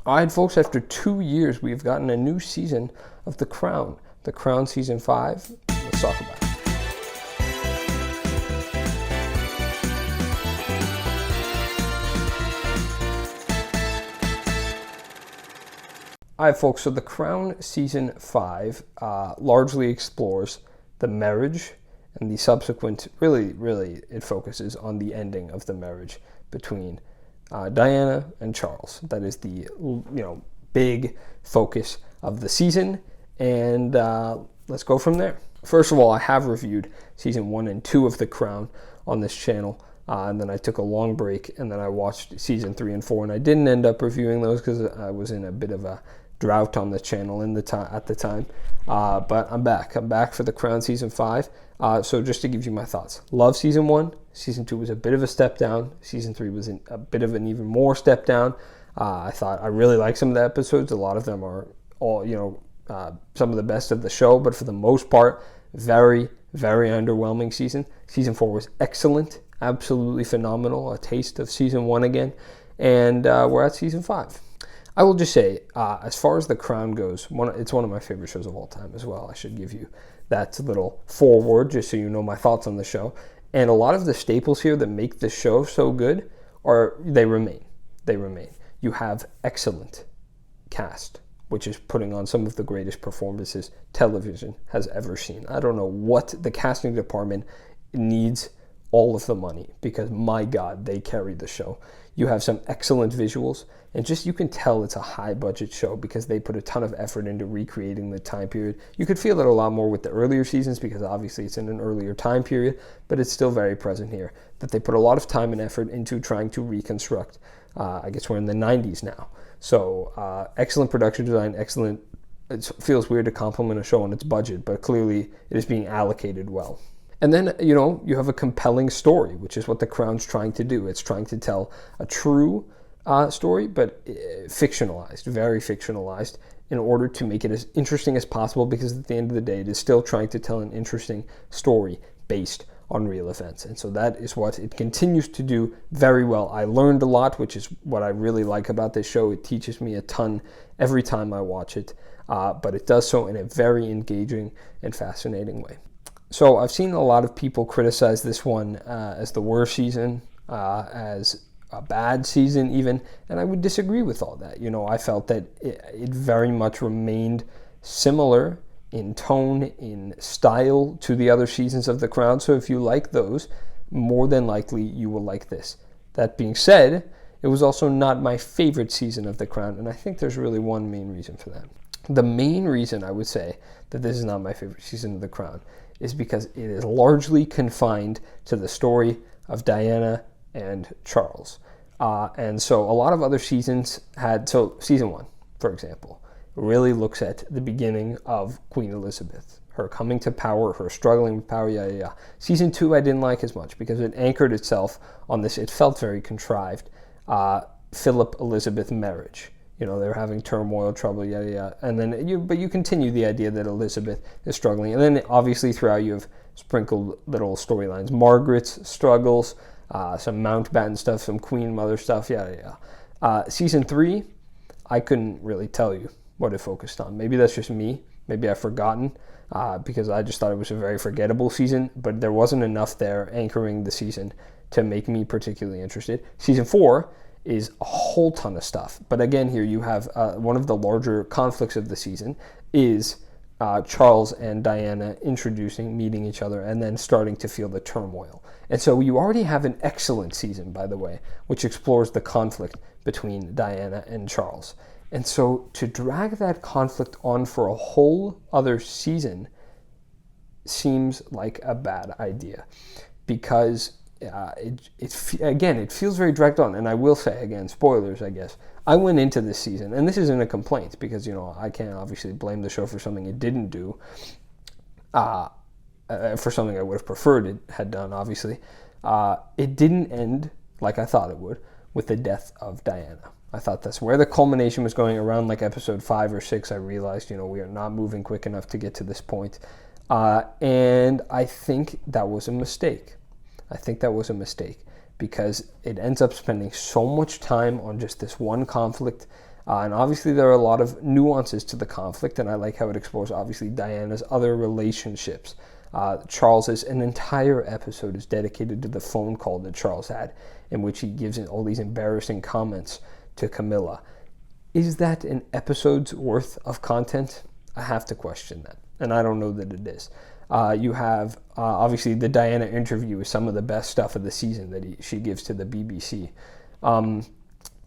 All right, folks, after 2 years, we've gotten a new season of The Crown. The Crown Season 5. Let's talk about it. All right, folks, so The Crown Season 5 largely explores the marriage and the subsequent, really, it focuses on the ending of the marriage between Diana and Charles. That is the big focus of the season, and let's go from there. First of all, I have reviewed Season 1 and 2 of The Crown on this channel, and then I took a long break, and then I watched Season 3 and 4, and I didn't end up reviewing those because I was in a bit of a drought on the channel at the time, but I'm back for The Crown Season 5. So just to give you my thoughts, love Season 1. Season 2 was a bit of a step down. Season 3 was a bit of an even more step down. I really like some of the episodes. A lot of them are all some of the best of the show, but for the most part, very underwhelming season. Season 4 was excellent, absolutely phenomenal, a taste of Season 1 again, and we're at Season 5. I will just say, as far as The Crown goes, it's one of my favorite shows of all time as well. I should give you that little foreword just so you know my thoughts on the show. And a lot of the staples here that make this show so good they remain. You have excellent cast, which is putting on some of the greatest performances television has ever seen. I don't know what the casting department needs all of the money, because my God, they carry the show. You have some excellent visuals, and just you can tell it's a high budget show because they put a ton of effort into recreating the time period. You could feel it a lot more with the earlier seasons because obviously it's in an earlier time period, but it's still very present here that they put a lot of time and effort into trying to reconstruct. I guess we're in the 90s now. So excellent production design, excellent. It feels weird to compliment a show on its budget, but clearly it is being allocated well. And then, you have a compelling story, which is what The Crown's trying to do. It's trying to tell a true story, but fictionalized, very fictionalized, in order to make it as interesting as possible, because at the end of the day, it is still trying to tell an interesting story based on real events. And so that is what it continues to do very well. I learned a lot, which is what I really like about this show. It teaches me a ton every time I watch it, but it does so in a very engaging and fascinating way. So I've seen a lot of people criticize this one as the worst season, as a bad season even, and I would disagree with all that. I felt that it very much remained similar in tone, in style to the other seasons of The Crown. So if you like those, more than likely you will like this. That being said, it was also not my favorite season of The Crown, and I think there's really one main reason for that. The main reason I would say that this is not my favorite season of The Crown is because it is largely confined to the story of Diana and Charles. And so a lot of other seasons Season 1, for example, really looks at the beginning of Queen Elizabeth, her coming to power, her struggling with power, Season 2 I didn't like as much because it anchored itself on this, it felt very contrived, Philip-Elizabeth marriage. They were having turmoil, trouble, and then you continue the idea that Elizabeth is struggling, and then obviously throughout you have sprinkled little storylines, Margaret's struggles, some Mountbatten stuff, some Queen Mother stuff, Season 3, I couldn't really tell you what it focused on. Maybe that's just me. Maybe I've forgotten because I just thought it was a very forgettable season, but there wasn't enough there anchoring the season to make me particularly interested. Season 4 is a whole ton of stuff. But again, here you have one of the larger conflicts of the season is Charles and Diana meeting each other, and then starting to feel the turmoil. And so you already have an excellent season, by the way, which explores the conflict between Diana and Charles. And so to drag that conflict on for a whole other season seems like a bad idea, because it feels very dragged on. And I will say, again, spoilers, I guess, I went into this season, and this isn't a complaint because, I can't obviously blame the show for something it didn't do, for something I would have preferred it had done, obviously. It didn't end like I thought it would, with the death of Diana. I thought that's where the culmination was going. Around like episode 5 or 6, I realized, we are not moving quick enough to get to this point. And I think that was a mistake. Because it ends up spending so much time on just this one conflict And obviously there are a lot of nuances to the conflict, and I like how it explores, obviously, Diana's other relationships. Charles's an entire episode is dedicated to the phone call that Charles had, in which he gives all these embarrassing comments to Camilla. Is that an episode's worth of content? I have to question that, and I don't know that it is. You have, obviously, the Diana interview is some of the best stuff of the season that she gives to the BBC.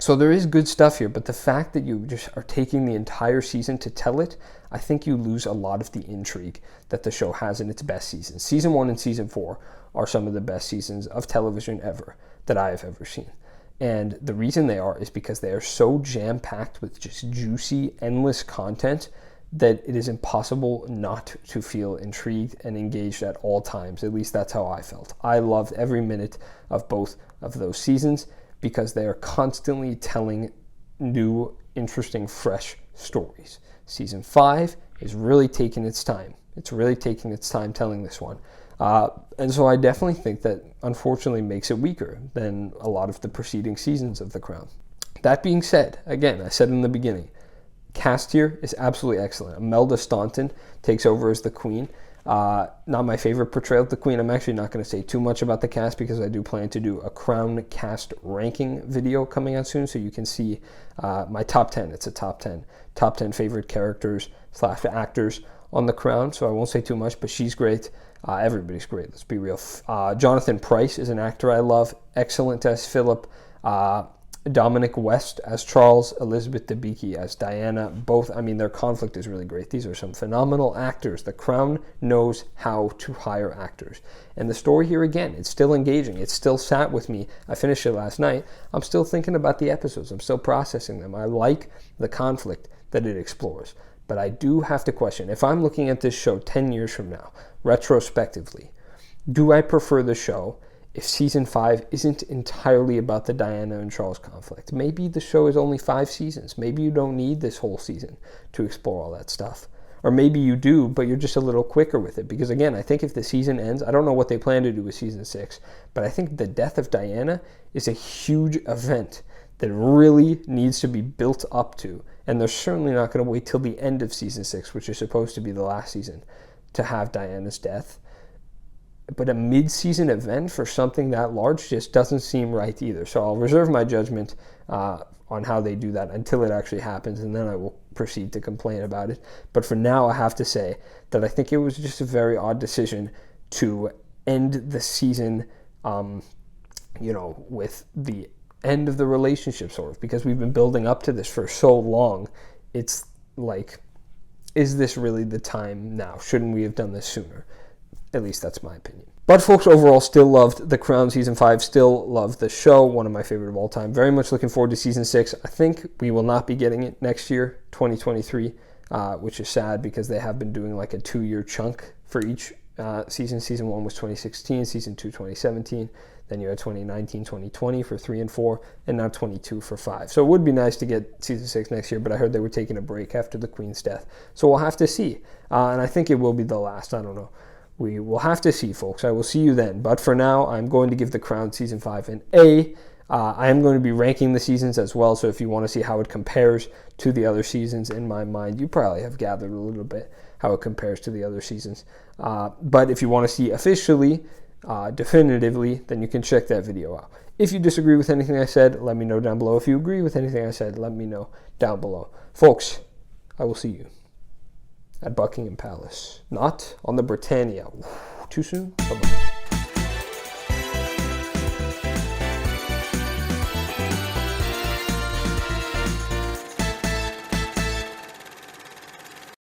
So there is good stuff here, but the fact that you just are taking the entire season to tell it, I think you lose a lot of the intrigue that the show has in its best seasons. Season 1 and Season 4 are some of the best seasons of television ever that I have ever seen. And the reason they are is because they are so jam-packed with just juicy, endless content that it is impossible not to feel intrigued and engaged at all times. At least that's how I felt. I loved every minute of both of those seasons because they are constantly telling new, interesting, fresh stories. Season 5 is really taking its time. It's really taking its time telling this one. And so I definitely think that, unfortunately, makes it weaker than a lot of the preceding seasons of The Crown. That being said, again, I said in the beginning, cast here is absolutely excellent. Imelda Staunton takes over as the Queen. Not my favorite portrayal of the Queen. I'm actually not going to say too much about the cast because I do plan to do a Crown cast ranking video coming out soon, so you can see my top 10. It's a top 10 favorite characters / actors on The Crown, so I won't say too much, but she's great. Everybody's great, let's be real. Jonathan Pryce is an actor I love. Excellent as Philip. Dominic West as Charles, Elizabeth Debicki as Diana. Both, I mean, their conflict is really great. These are some phenomenal actors. The Crown knows how to hire actors. And the story here, again, it's still engaging. It still sat with me. I finished it last night. I'm still thinking about the episodes. I'm still processing them. I like the conflict that it explores. But I do have to question, if I'm looking at this show 10 years from now, retrospectively, do I prefer the show if season 5 isn't entirely about the Diana and Charles conflict? Maybe the show is only 5 seasons. Maybe you don't need this whole season to explore all that stuff. Or maybe you do, but you're just a little quicker with it. Because again, I think if the season ends, I don't know what they plan to do with season 6, but I think the death of Diana is a huge event that really needs to be built up to. And they're certainly not going to wait till the end of season 6, which is supposed to be the last season, to have Diana's death. But a mid-season event for something that large just doesn't seem right either. So I'll reserve my judgment on how they do that until it actually happens, and then I will proceed to complain about it. But for now, I have to say that I think it was just a very odd decision to end the season, with the end of the relationship, sort of, because we've been building up to this for so long. It's like, is this really the time now? Shouldn't we have done this sooner? At least that's my opinion. But folks, overall, still loved The Crown Season 5. Still loved the show. One of my favorite of all time. Very much looking forward to Season 6. I think we will not be getting it next year, 2023, which is sad because they have been doing like a 2-year chunk for each season. Season 1 was 2016, Season 2, 2017. Then you had 2019, 2020 for 3 and 4, and now 22 for 5. So it would be nice to get Season 6 next year, but I heard they were taking a break after the Queen's death. So we'll have to see. And I think it will be the last. I don't know. We will have to see, folks. I will see you then. But for now, I'm going to give The Crown Season 5 an A. I am going to be ranking the seasons as well, so if you want to see how it compares to the other seasons, in my mind, you probably have gathered a little bit how it compares to the other seasons. But if you want to see officially, definitively, then you can check that video out. If you disagree with anything I said, let me know down below. If you agree with anything I said, let me know down below. Folks, I will see you at Buckingham Palace. Not on the Britannia. Too soon? Bye-bye.